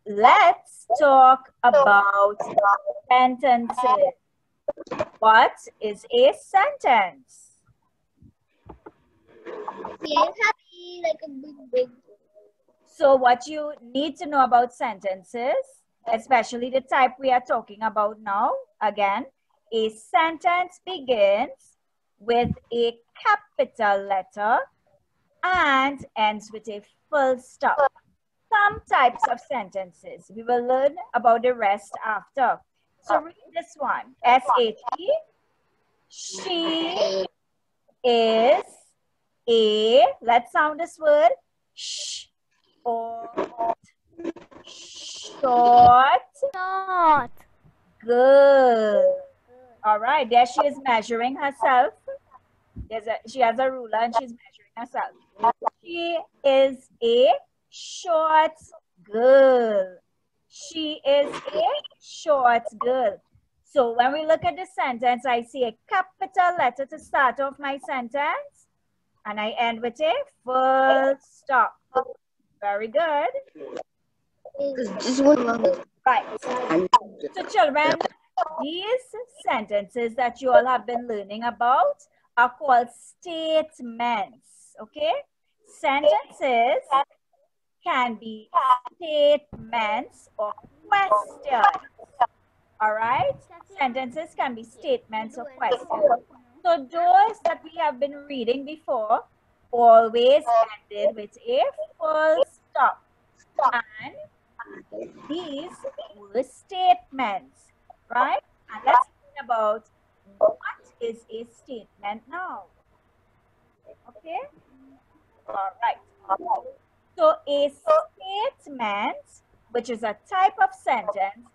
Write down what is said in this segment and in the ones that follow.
let's talk about sentences. What is a sentence? Happy, like a big. So what you need to know about sentences, especially the type we are talking about now, again, a sentence begins with a capital letter and ends with a full stop. Some types of sentences. We will learn about the rest after. So read this one. S-H-E. She is a, let's sound this word, sh, or short girl. All right, there she is measuring herself. She has a ruler and she's measuring herself. She is a short girl. She is a short girl. So when we look at the sentence, I see a capital letter to start off my sentence. And I end with a full stop. Very good. Right. So children, these sentences that you all have been learning about are called statements. Okay? Sentences can be statements or questions. All right? Sentences can be statements or questions. So those that we have been reading before always ended with a full stop. And these were statements, right? And let's think about what is a statement now. Okay? All right. So a statement, which is a type of sentence,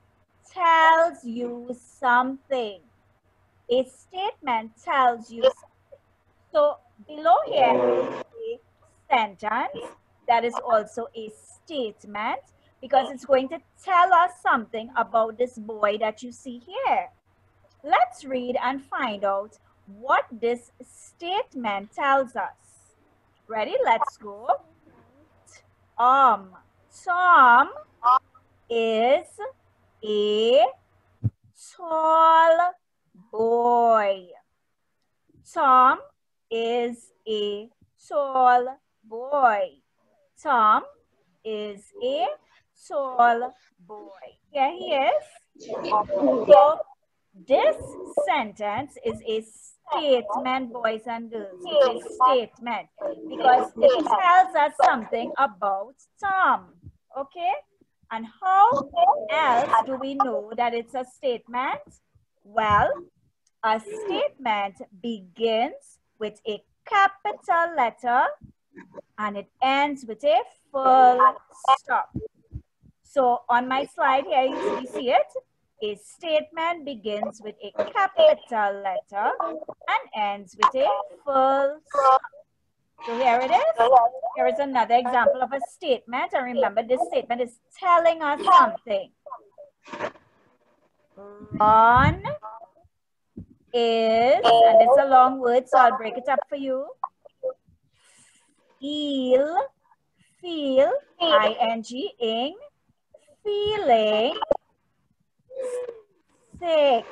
tells you something. A statement tells you something. So below here is a sentence that is also a statement because it's going to tell us something about this boy that you see here. Let's read and find out what this statement tells us. Ready? Let's go. Tom is a tall boy. Tom is a tall boy. Tom is a tall boy. Here he is. So this sentence is a statement, boys and girls. It's a statement because it tells us something about Tom. Okay? And how else do we know that it's a statement? Well, a statement begins with a capital letter and it ends with a full stop. So on my slide here, you see it. A statement begins with a capital letter and ends with a full stop. So here it is. Here is another example of a statement. And remember, this statement is telling us something. Ron is, and it's a long word, so I'll break it up for you. Feel, I-N-G, ing, feeling, sick.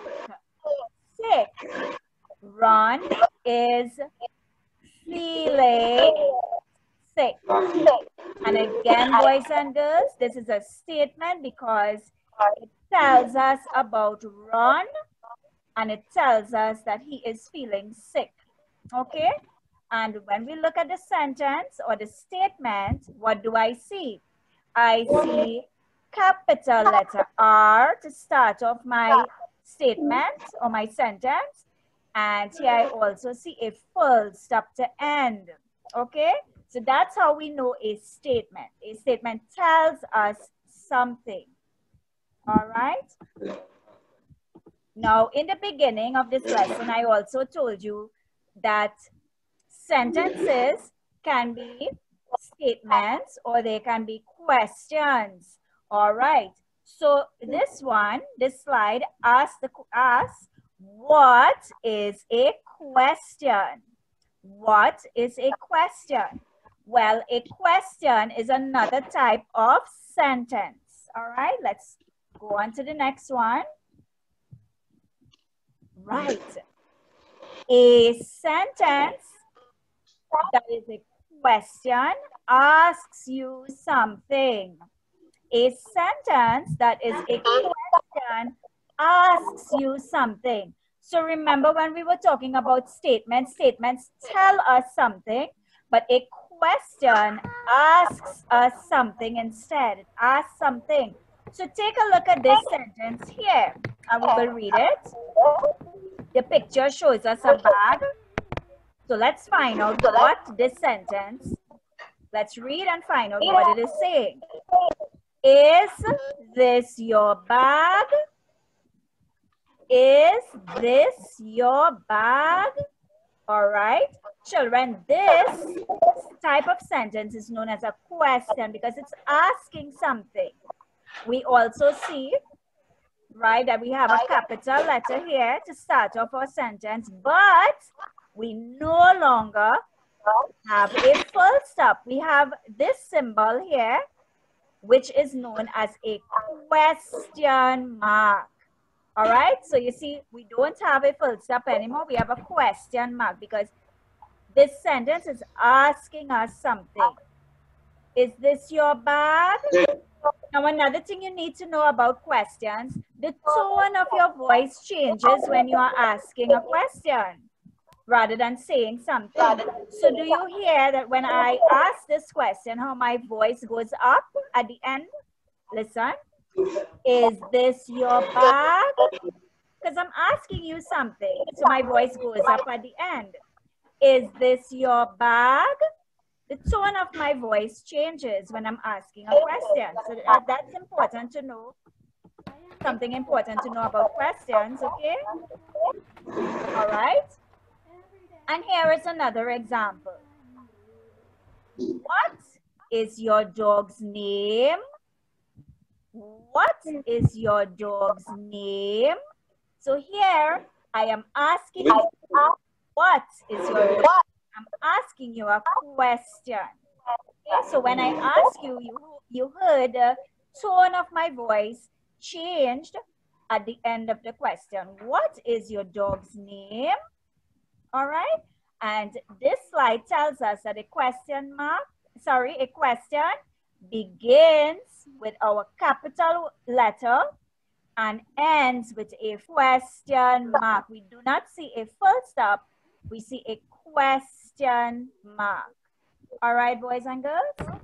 Ron is feeling sick. And again, boys and girls, this is a statement because it tells us about Ron and it tells us that he is feeling sick. Okay? And when we look at the sentence or the statement, what do I see? I see capital letter R to start off my statement or my sentence. And here I also see a full stop to end. Okay? So that's how we know a statement. A statement tells us something. All right? Now, in the beginning of this lesson, I also told you that sentences can be statements or they can be questions. All right. So this one, this slide asks what is a question? What is a question? Well, a question is another type of sentence. All right, let's go on to the next one. Right. A sentence that is a question asks you something. A sentence that is a question asks you something. So remember when we were talking about statements, statements tell us something, but a question asks us something instead. It asks something. So take a look at this sentence here, and we will read it. The picture shows us a bag. So let's find out what this sentence, let's read and find out what it is saying. Is this your bag? Is this your bag? All right. Children, this type of sentence is known as a question because it's asking something. We also see, right, that we have a capital letter here to start off our sentence, but we no longer have a full stop. We have this symbol here, which is known as a question mark. All right, so you see, we don't have a full stop anymore. We have a question mark because this sentence is asking us something. Is this your bag? Now, another thing you need to know about questions, the tone of your voice changes when you are asking a question rather than saying something. So do you hear that when I ask this question, how my voice goes up at the end? Listen. Is this your bag? Because I'm asking you something. So my voice goes up at the end. Is this your bag? The tone of my voice changes when I'm asking a question. So that's important to know. Something important to know about questions, okay? All right. And here is another example. What is your dog's name? What is your dog's name? So here I am asking you, what is your dog? I'm asking you a question. Okay? So when I ask you, you heard the tone of my voice changed at the end of the question. What is your dog's name? All right. And this slide tells us that a question begins with our capital letter and ends with a question mark. We do not see a full stop. We see a question mark. All right, boys and girls?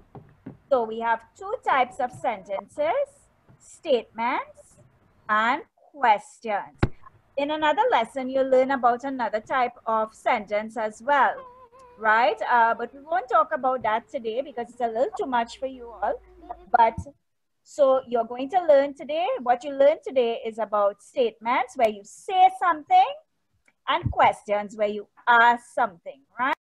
So we have two types of sentences, statements and questions. In another lesson, you'll learn about another type of sentence as well, right? But we won't talk about that today because it's a little too much for you all. But so you're going to learn today, what you learn today is about statements where you say something and questions where you ask something, right?